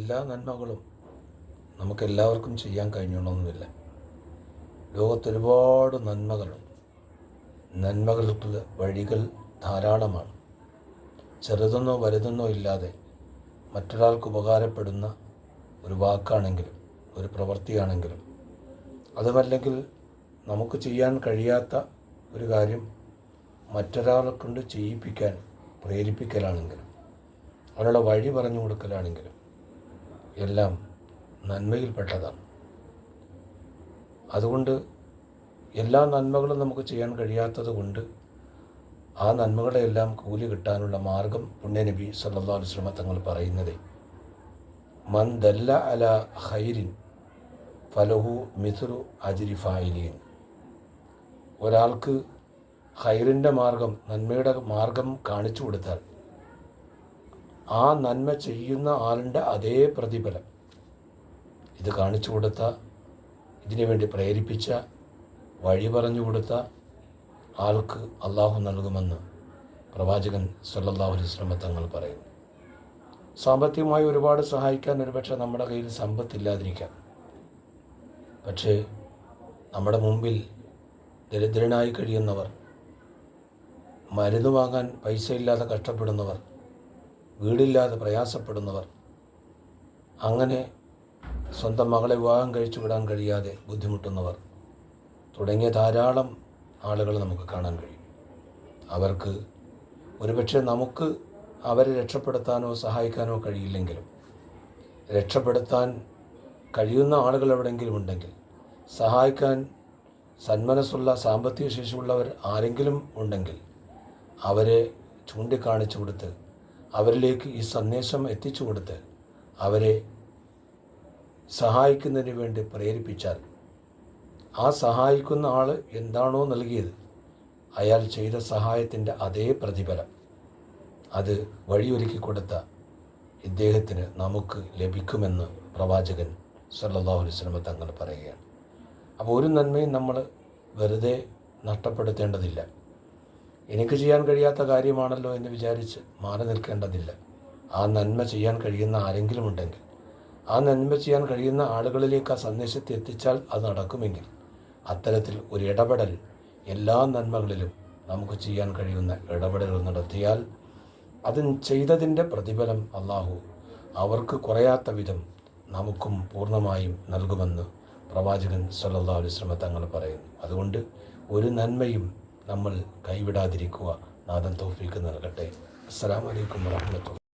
എല്ലാ നന്മകളും നമുക്കെല്ലാവർക്കും ചെയ്യാൻ കഴിഞ്ഞോണമെന്നില്ല. ലോകത്തൊരുപാട് നന്മകളുണ്ട്. നന്മകൾക്കുള്ള വഴികൾ ധാരാളമാണ്. ചെറുതെന്നോ വലുതെന്നോ ഇല്ലാതെ മറ്റൊരാൾക്ക് ഉപകാരപ്പെടുന്ന ഒരു വാക്കാണെങ്കിലും ഒരു പ്രവൃത്തിയാണെങ്കിലും, അതുമല്ലെങ്കിൽ നമുക്ക് ചെയ്യാൻ കഴിയാത്ത ഒരു കാര്യം മറ്റൊരാളെ കൊണ്ട് ചെയ്യിപ്പിക്കാൻ പ്രേരിപ്പിക്കലാണെങ്കിലും, അവരുടെ വഴി പറഞ്ഞു കൊടുക്കലാണെങ്കിലും എല്ലാം നന്മയിൽപ്പെട്ടതാണ്. അതുകൊണ്ട് എല്ലാ നന്മകളും നമുക്ക് ചെയ്യാൻ കഴിയാത്തത് കൊണ്ട് ആ നന്മകളെല്ലാം കൂലി കിട്ടാനുള്ള മാർഗം പുണ്യനബി സല്ലല്ലാഹു അലൈഹി വസല്ലം തങ്ങൾ പറയുന്നത്, മൻ ദല്ല അല ഖൈരിൻ ഫലഹു മിസ്റു അജ്രി ഫായിലീൻ. ഒരാൾക്ക് ഖൈറിൻ്റെ മാർഗം, നന്മയുടെ മാർഗം കാണിച്ചു കൊടുത്താൽ ആ നന്മ ചെയ്യുന്ന ആളിൻ്റെ അതേ പ്രതിഫലം ഇത് കാണിച്ചു കൊടുത്ത, ഇതിനു വേണ്ടി പ്രേരിപ്പിച്ച, വഴി പറഞ്ഞു കൊടുത്ത ആൾക്ക് അള്ളാഹു നൽകുമെന്ന് പ്രവാചകൻ സല്ലല്ലാഹു അലൈഹി വസല്ലം തങ്ങൾ പറയുന്നു. സാമ്പത്തികമായി ഒരുപാട് സഹായിക്കാൻ ഒരുപക്ഷെ നമ്മുടെ കയ്യിൽ സമ്പത്തില്ലാതിരിക്കാം. പക്ഷേ നമ്മുടെ മുമ്പിൽ ദരിദ്രനായി കഴിയുന്നവർ, മരുന്ന് വാങ്ങാൻ പൈസയില്ലാതെ കഷ്ടപ്പെടുന്നവർ, വീടില്ലാതെ പ്രയാസപ്പെടുന്നവർ, അങ്ങനെ സ്വന്തം മകളെ വിവാഹം കഴിച്ചു വിടാൻ കഴിയാതെ ബുദ്ധിമുട്ടുന്നവർ തുടങ്ങിയ ധാരാളം ആളുകൾ നമുക്ക് കാണാൻ കഴിയും. അവർക്ക് ഒരുപക്ഷെ നമുക്ക് അവരെ രക്ഷപ്പെടുത്താനോ സഹായിക്കാനോ കഴിയില്ലെങ്കിലും രക്ഷപ്പെടുത്താൻ കഴിയുന്ന ആളുകൾ എവിടെയെങ്കിലും ഉണ്ടെങ്കിൽ, സഹായിക്കാൻ സന്മനസ്സുള്ള സാമ്പത്തിക ശേഷിയുള്ളവർ ആരെങ്കിലും ഉണ്ടെങ്കിൽ അവരെ ചൂണ്ടിക്കാണിച്ചു കൊടുത്ത്, അവരിലേക്ക് ഈ സന്ദേശം എത്തിച്ചു കൊടുത്ത് അവരെ സഹായിക്കുന്നതിന് വേണ്ടി പ്രേരിപ്പിച്ചാൽ ആ സഹായിക്കുന്ന ആൾ എന്താണോ നൽകിയത് അയാൾ ചെയ്ത സഹായത്തിൻ്റെ അതേ പ്രതിഫലം അത് വഴിയൊരുക്കി കൊടുത്ത ഇദ്ദേഹത്തിന് നമുക്ക് ലഭിക്കുമെന്ന് പ്രവാചകൻ സല്ലല്ലാഹു അലൈഹി വസല്ലം തങ്ങൾ പറയുകയാണ്. അപ്പോൾ ഒരു നന്മയും നമ്മൾ വെറുതെ നഷ്ടപ്പെടുത്തേണ്ടതില്ല. എനിക്ക് ചെയ്യാൻ കഴിയാത്ത കാര്യമാണല്ലോ എന്ന് വിചാരിച്ച് മാറി നിൽക്കേണ്ടതില്ല. ആ നന്മ ചെയ്യാൻ കഴിയുന്ന ആരെങ്കിലും ഉണ്ടെങ്കിൽ, ആ നന്മ ചെയ്യാൻ കഴിയുന്ന ആളുകളിലേക്ക് ആ സന്ദേശത്തെ എത്തിച്ചാൽ അത് നടക്കുമെങ്കിൽ അത്തരത്തിൽ ഒരു ഇടപെടൽ എല്ലാ നന്മകളിലും നമുക്ക് ചെയ്യാൻ കഴിയുന്ന ഇടപെടലുകൾ നടത്തിയാൽ അത് ചെയ്തതിൻ്റെ പ്രതിഫലം അള്ളാഹു അവർക്ക് കുറയാത്ത വിധം നമുക്കും പൂർണ്ണമായും നൽകുമെന്ന് പ്രവാചകൻ സല്ലല്ലാഹു അലൈഹി വസല്ലം തങ്ങൾ പറയുന്നു. അതുകൊണ്ട് ഒരു നന്മയും നമ്മൾ കൈവിടാതിരിക്കുക. നാഥൻ തൗഫീഖ് നൽകട്ടെ. അസ്സലാമു അലൈക്കും വറഹ്മത്തുള്ളാഹി.